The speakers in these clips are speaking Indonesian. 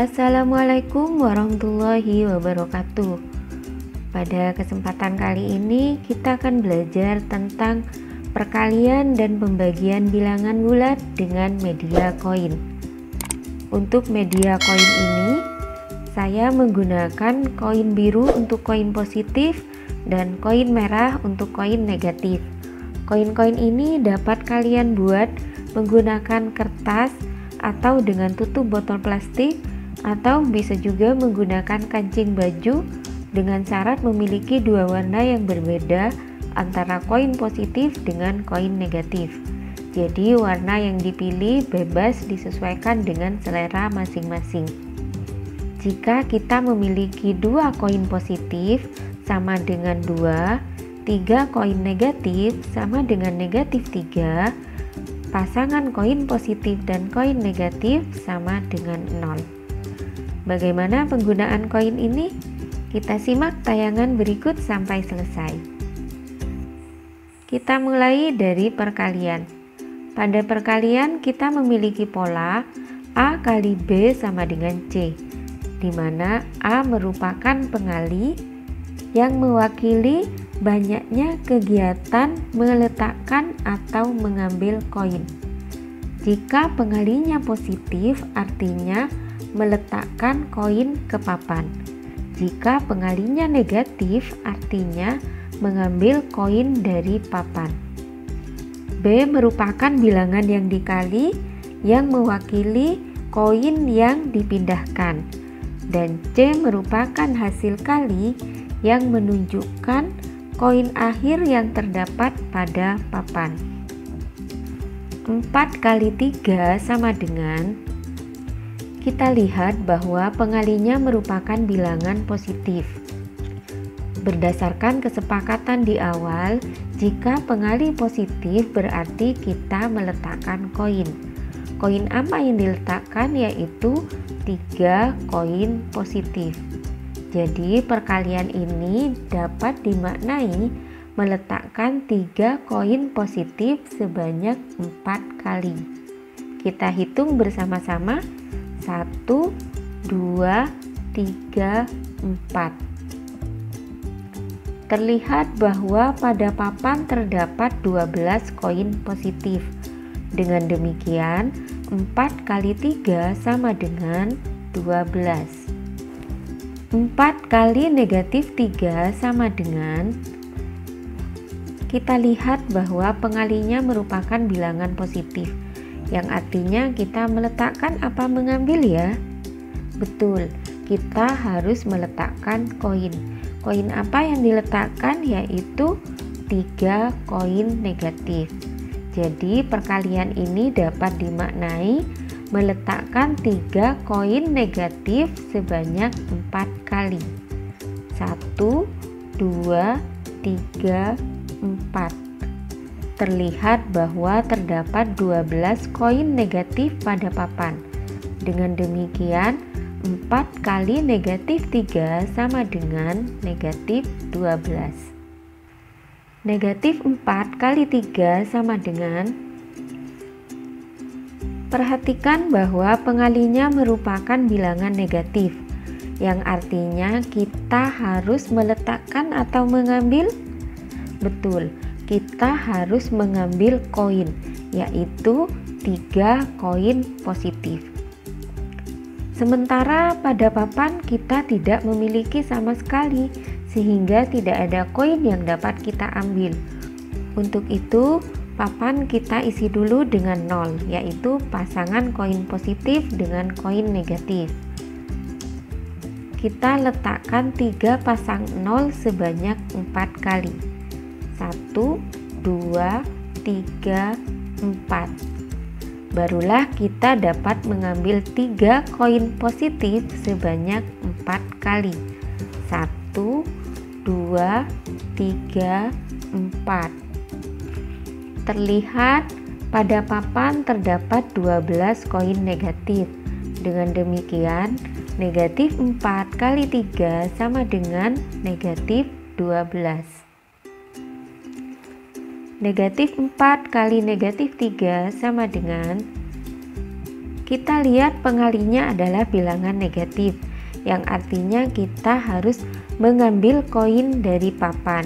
Assalamualaikum warahmatullahi wabarakatuh. Pada kesempatan kali ini kita akan belajar tentang perkalian dan pembagian bilangan bulat dengan media koin. Untuk media koin ini saya menggunakan koin biru untuk koin positif dan koin merah untuk koin negatif. Koin-koin ini dapat kalian buat menggunakan kertas atau dengan tutup botol plastik, atau bisa juga menggunakan kancing baju dengan syarat memiliki dua warna yang berbeda antara koin positif dengan koin negatif. Jadi warna yang dipilih bebas disesuaikan dengan selera masing-masing. Jika kita memiliki dua koin positif sama dengan 2, 3 koin negatif sama dengan negatif 3, pasangan koin positif dan koin negatif sama dengan 0. Bagaimana penggunaan koin ini? Kita simak tayangan berikut sampai selesai. Kita mulai dari perkalian. Pada perkalian kita memiliki pola A kali B sama dengan C, di mana A merupakan pengali yang mewakili banyaknya kegiatan meletakkan atau mengambil koin. Jika pengalinya positif, artinya meletakkan koin ke papan. Jika pengalinya negatif, artinya mengambil koin dari papan. B merupakan bilangan yang dikali yang mewakili koin yang dipindahkan, dan C merupakan hasil kali yang menunjukkan koin akhir yang terdapat pada papan. 4 kali 3 sama dengan, kita lihat bahwa pengalinya merupakan bilangan positif. Berdasarkan kesepakatan di awal, jika pengali positif berarti kita meletakkan koin. Koin apa yang diletakkan? Yaitu 3 koin positif. Jadi perkalian ini dapat dimaknai meletakkan 3 koin positif sebanyak 4 kali. Kita hitung bersama-sama. 1, 2, 3, 4. Terlihat bahwa pada papan terdapat 12 koin positif. Dengan demikian 4 kali 3 sama dengan 12. 4 kali negatif 3 sama dengan, kita lihat bahwa pengalinya merupakan bilangan positif, yang artinya kita meletakkan apa mengambil ya? Betul, kita harus meletakkan koin. Koin apa yang diletakkan? Yaitu 3 koin negatif. Jadi perkalian ini dapat dimaknai meletakkan 3 koin negatif sebanyak 4 kali. 1, 2, 3, 4. Terlihat bahwa terdapat 12 koin negatif pada papan. Dengan demikian 4 kali negatif 3 sama dengan negatif 12. Negatif 4 kali 3 sama dengan, perhatikan bahwa pengalinya merupakan bilangan negatif, yang artinya kita harus meletakkan atau mengambil. Betul, kita harus mengambil koin, yaitu 3 koin positif. Sementara pada papan kita tidak memiliki sama sekali, sehingga tidak ada koin yang dapat kita ambil. Untuk itu papan kita isi dulu dengan 0, yaitu pasangan koin positif dengan koin negatif. Kita letakkan 3 pasang 0 sebanyak 4 kali. 1, 2, 3, 4. Barulah kita dapat mengambil 3 koin positif sebanyak 4 kali. 1, 2, 3, 4. Terlihat pada papan terdapat 12 koin negatif. Dengan demikian, negatif 4 kali 3 sama dengan negatif 12. Negatif 4 kali negatif 3 sama dengan, kita lihat pengalinya adalah bilangan negatif, yang artinya kita harus mengambil koin dari papan.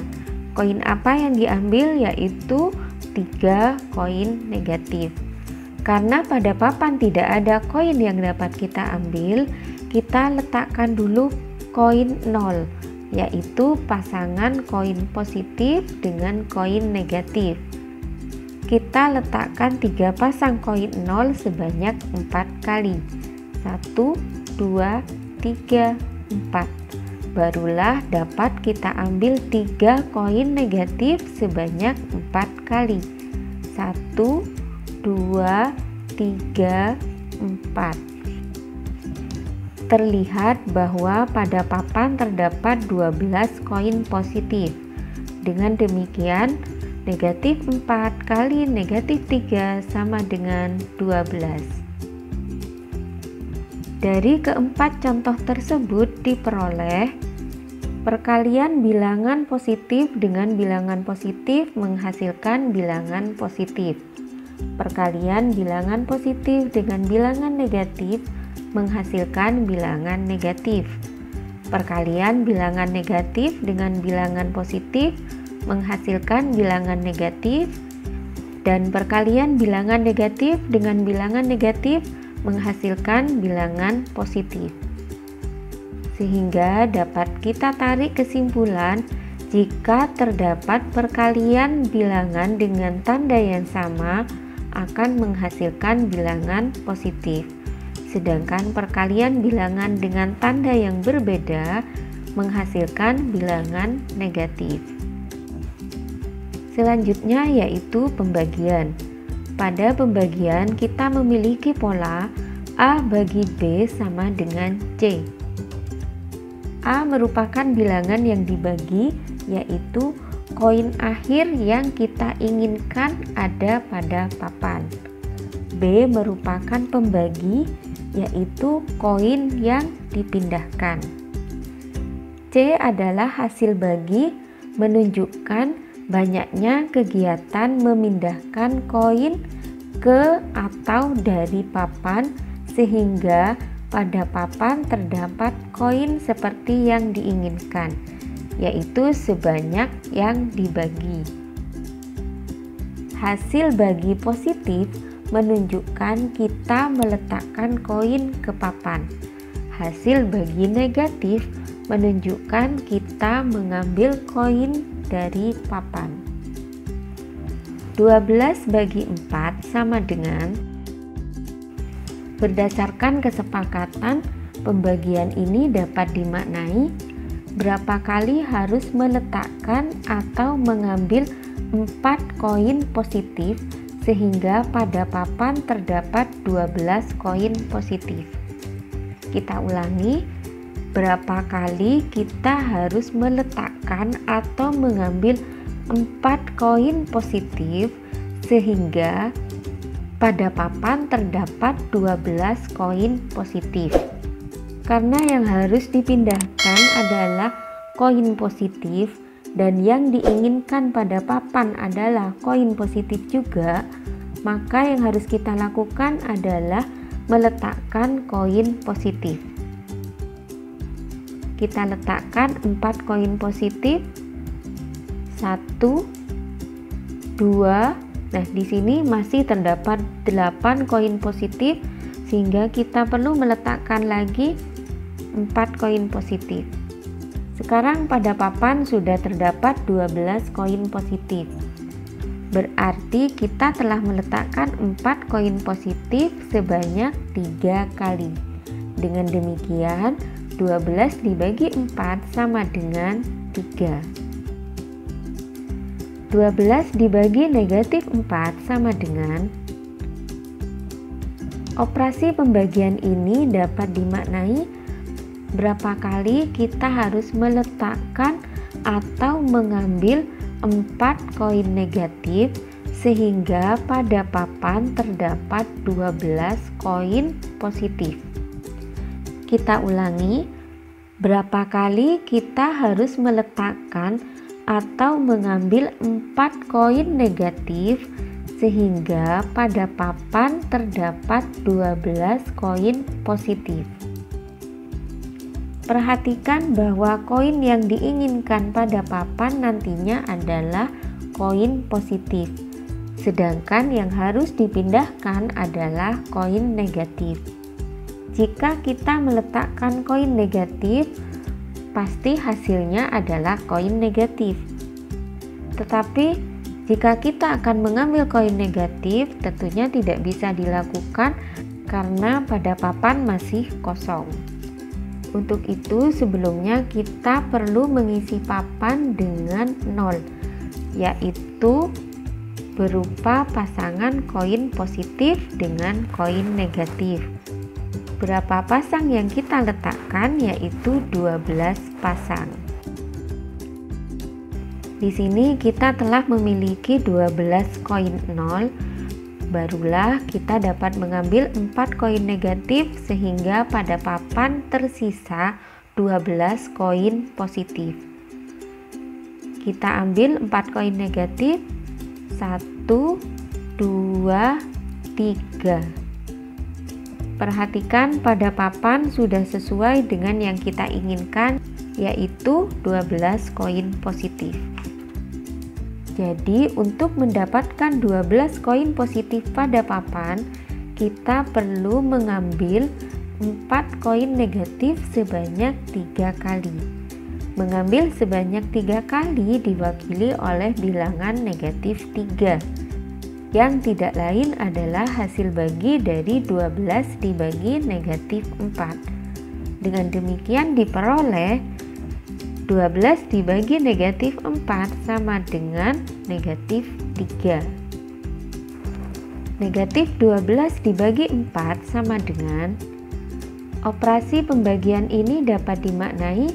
Koin apa yang diambil? Yaitu 3 koin negatif. Karena pada papan tidak ada koin yang dapat kita ambil, kita letakkan dulu koin 0, yaitu pasangan koin positif dengan koin negatif. Kita letakkan 3 pasang koin 0 sebanyak 4 kali. 1, 2, 3, 4. Barulah dapat kita ambil 3 koin negatif sebanyak 4 kali. 1, 2, 3, 4. Terlihat bahwa pada papan terdapat 12 koin positif. Dengan demikian, negatif 4 kali negatif 3 sama dengan 12. Dari keempat contoh tersebut diperoleh perkalian bilangan positif dengan bilangan positif menghasilkan bilangan positif. Perkalian bilangan positif dengan bilangan negatif menghasilkan bilangan negatif. Perkalian bilangan negatif dengan bilangan positif menghasilkan bilangan negatif, dan perkalian bilangan negatif dengan bilangan negatif menghasilkan bilangan positif. Sehingga dapat kita tarik kesimpulan jika terdapat perkalian bilangan dengan tanda yang sama akan menghasilkan bilangan positif, sedangkan perkalian bilangan dengan tanda yang berbeda menghasilkan bilangan negatif. Selanjutnya yaitu pembagian. Pada pembagian kita memiliki pola A bagi B sama dengan C. A merupakan bilangan yang dibagi, yaitu koin akhir yang kita inginkan ada pada papan. B merupakan pembagi, yaitu koin yang dipindahkan. C adalah hasil bagi, menunjukkan banyaknya kegiatan memindahkan koin ke atau dari papan sehingga pada papan terdapat koin seperti yang diinginkan, yaitu sebanyak yang dibagi. Hasil bagi positif menunjukkan kita meletakkan koin ke papan. Hasil bagi negatif menunjukkan kita mengambil koin dari papan. 12 bagi 4 sama dengan, berdasarkan kesepakatan pembagian ini dapat dimaknai berapa kali harus meletakkan atau mengambil 4 koin positif sehingga pada papan terdapat 12 koin positif. Kita ulangi, berapa kali kita harus meletakkan atau mengambil 4 koin positif sehingga pada papan terdapat 12 koin positif. Karena yang harus dipindahkan adalah koin positif dan yang diinginkan pada papan adalah koin positif juga, maka yang harus kita lakukan adalah meletakkan koin positif. Kita letakkan 4 koin positif, 1, 2. Nah, di sini masih terdapat 8 koin positif sehingga kita perlu meletakkan lagi 4 koin positif. Sekarang pada papan sudah terdapat 12 koin positif. Berarti kita telah meletakkan 4 koin positif sebanyak 3 kali. Dengan demikian 12 dibagi 4 sama dengan 3. 12 dibagi negatif 4 sama dengan, operasi pembagian ini dapat dimaknai berapa kali kita harus meletakkan atau mengambil 4 koin negatif sehingga pada papan terdapat 12 koin positif. Kita ulangi, berapa kali kita harus meletakkan atau mengambil 4 koin negatif sehingga pada papan terdapat 12 koin positif. Perhatikan bahwa koin yang diinginkan pada papan nantinya adalah koin positif, sedangkan yang harus dipindahkan adalah koin negatif. Jika kita meletakkan koin negatif, pasti hasilnya adalah koin negatif. Tetapi jika kita akan mengambil koin negatif, tentunya tidak bisa dilakukan karena pada papan masih kosong. Untuk itu sebelumnya kita perlu mengisi papan dengan 0, yaitu berupa pasangan koin positif dengan koin negatif. Berapa pasang yang kita letakkan, yaitu 12 pasang. Di sini kita telah memiliki 12 koin 0, barulah kita dapat mengambil 4 koin negatif sehingga pada papan tersisa 12 koin positif. Kita ambil 4 koin negatif, 1, 2, 3. Perhatikan pada papan sudah sesuai dengan yang kita inginkan, yaitu 12 koin positif. Jadi untuk mendapatkan 12 koin positif pada papan, kita perlu mengambil 4 koin negatif sebanyak 3 kali. Mengambil sebanyak 3 kali diwakili oleh bilangan negatif 3, yang tidak lain adalah hasil bagi dari 12 dibagi negatif 4. Dengan demikian diperoleh 12 dibagi negatif 4 sama dengan negatif 3. Negatif 12 dibagi 4 sama dengan, operasi pembagian ini dapat dimaknai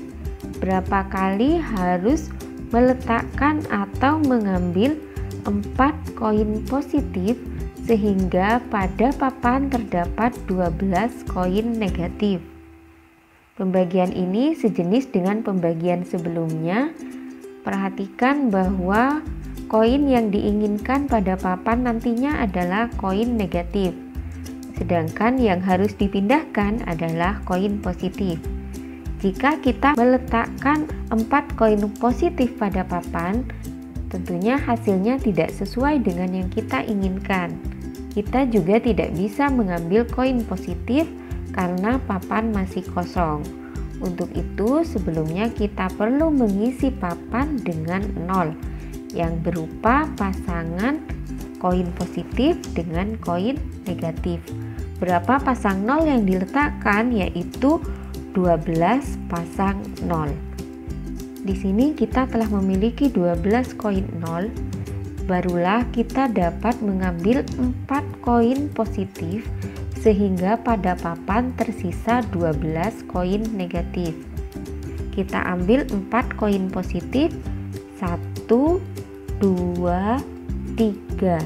berapa kali harus meletakkan atau mengambil 4 koin positif sehingga pada papan terdapat 12 koin negatif. Pembagian ini sejenis dengan pembagian sebelumnya. Perhatikan bahwa koin yang diinginkan pada papan nantinya adalah koin negatif, sedangkan yang harus dipindahkan adalah koin positif. Jika kita meletakkan 4 koin positif pada papan, tentunya hasilnya tidak sesuai dengan yang kita inginkan. Kita juga tidak bisa mengambil koin positif karena papan masih kosong. Untuk itu sebelumnya kita perlu mengisi papan dengan 0 yang berupa pasangan koin positif dengan koin negatif. Berapa pasang 0 yang diletakkan, yaitu 12 pasang 0. Di sini kita telah memiliki 12 koin 0, barulah kita dapat mengambil 4 koin positif sehingga pada papan tersisa 12 koin negatif. Kita ambil 4 koin positif, 1, 2, 3.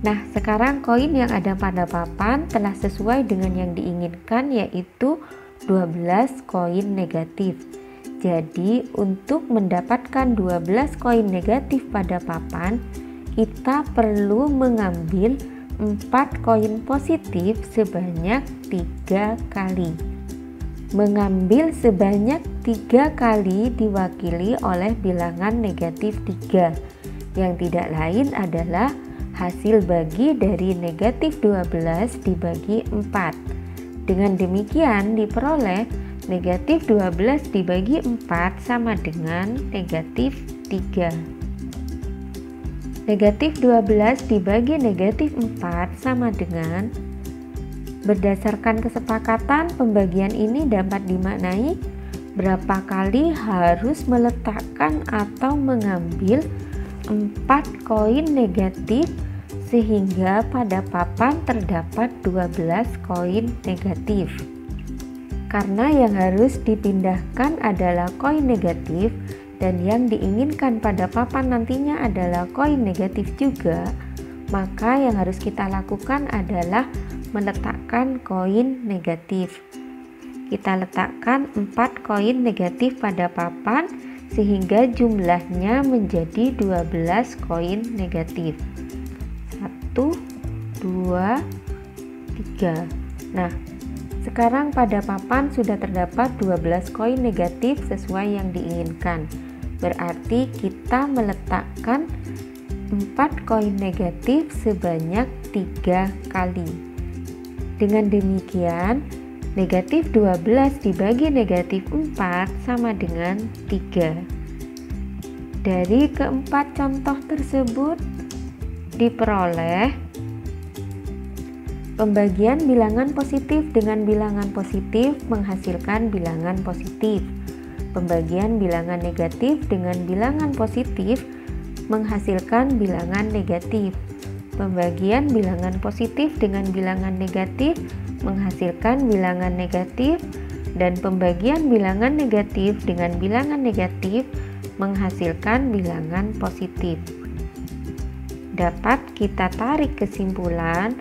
Nah, sekarang koin yang ada pada papan telah sesuai dengan yang diinginkan, yaitu 12 koin negatif. Jadi, untuk mendapatkan 12 koin negatif pada papan, kita perlu mengambil 4 koin positif sebanyak 3 kali. Mengambil sebanyak 3 kali diwakili oleh bilangan negatif 3, yang tidak lain adalah hasil bagi dari negatif 12 dibagi 4. Dengan demikian diperoleh negatif 12 dibagi 4 sama dengan negatif 3. Negatif 12 dibagi negatif 4 sama dengan, berdasarkan kesepakatan pembagian ini dapat dimaknai berapa kali harus meletakkan atau mengambil 4 koin negatif sehingga pada papan terdapat 12 koin negatif. Karena yang harus dipindahkan adalah koin negatif dan yang diinginkan pada papan nantinya adalah koin negatif juga, maka yang harus kita lakukan adalah meletakkan koin negatif. Kita letakkan 4 koin negatif pada papan sehingga jumlahnya menjadi 12 koin negatif. 1, 2, 3. Nah, sekarang pada papan sudah terdapat 12 koin negatif sesuai yang diinginkan. Berarti kita meletakkan 4 koin negatif sebanyak 3 kali. Dengan demikian, negatif 12 dibagi negatif 4 sama dengan 3. Dari keempat contoh tersebut diperoleh pembagian bilangan positif dengan bilangan positif menghasilkan bilangan positif. Pembagian bilangan negatif dengan bilangan positif menghasilkan bilangan negatif. Pembagian bilangan positif dengan bilangan negatif menghasilkan bilangan negatif, dan pembagian bilangan negatif dengan bilangan negatif menghasilkan bilangan positif. Dapat kita tarik kesimpulan,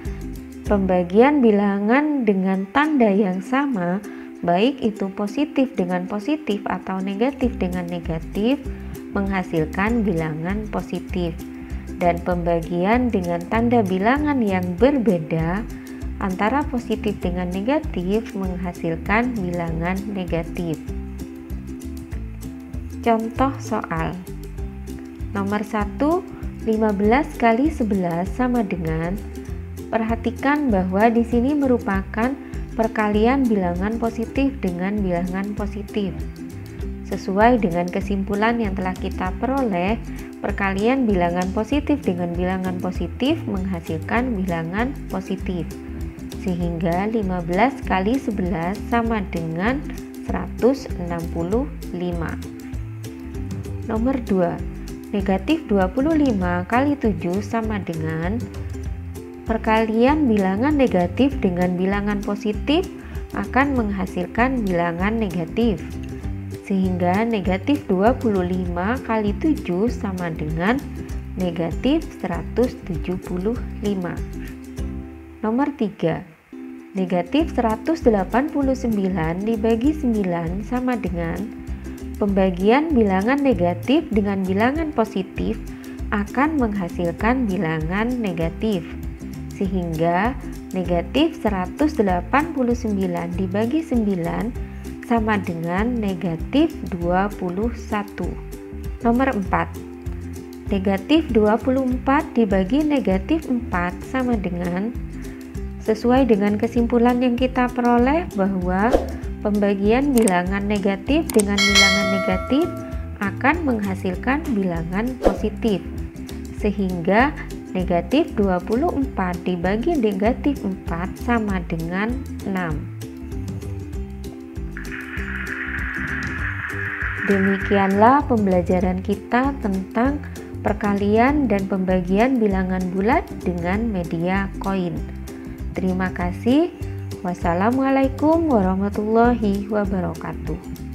pembagian bilangan dengan tanda yang sama, baik itu positif dengan positif atau negatif dengan negatif, menghasilkan bilangan positif. Dan pembagian dengan tanda bilangan yang berbeda antara positif dengan negatif menghasilkan bilangan negatif. Contoh soal. Nomor 1, 15 kali 11 sama dengan, perhatikan bahwa di sini merupakan perkalian bilangan positif dengan bilangan positif. Sesuai dengan kesimpulan yang telah kita peroleh, perkalian bilangan positif dengan bilangan positif menghasilkan bilangan positif. Sehingga 15 kali 11 sama dengan 165. Nomor 2, negatif 25 kali 7 sama dengan, perkalian bilangan negatif dengan bilangan positif akan menghasilkan bilangan negatif. Sehingga negatif 25 kali 7 sama dengan negatif 175. Nomor 3, negatif 189 dibagi 9 sama dengan, pembagian bilangan negatif dengan bilangan positif akan menghasilkan bilangan negatif. Sehingga negatif 189 dibagi 9 sama dengan negatif 21. Nomor 4, negatif 24 dibagi negatif 4 sama dengan, sesuai dengan kesimpulan yang kita peroleh bahwa pembagian bilangan negatif dengan bilangan negatif akan menghasilkan bilangan positif. Sehingga negatif 24 dibagi negatif 4 sama dengan 6. Demikianlah pembelajaran kita tentang perkalian dan pembagian bilangan bulat dengan media koin. Terima kasih. Wassalamualaikum warahmatullahi wabarakatuh.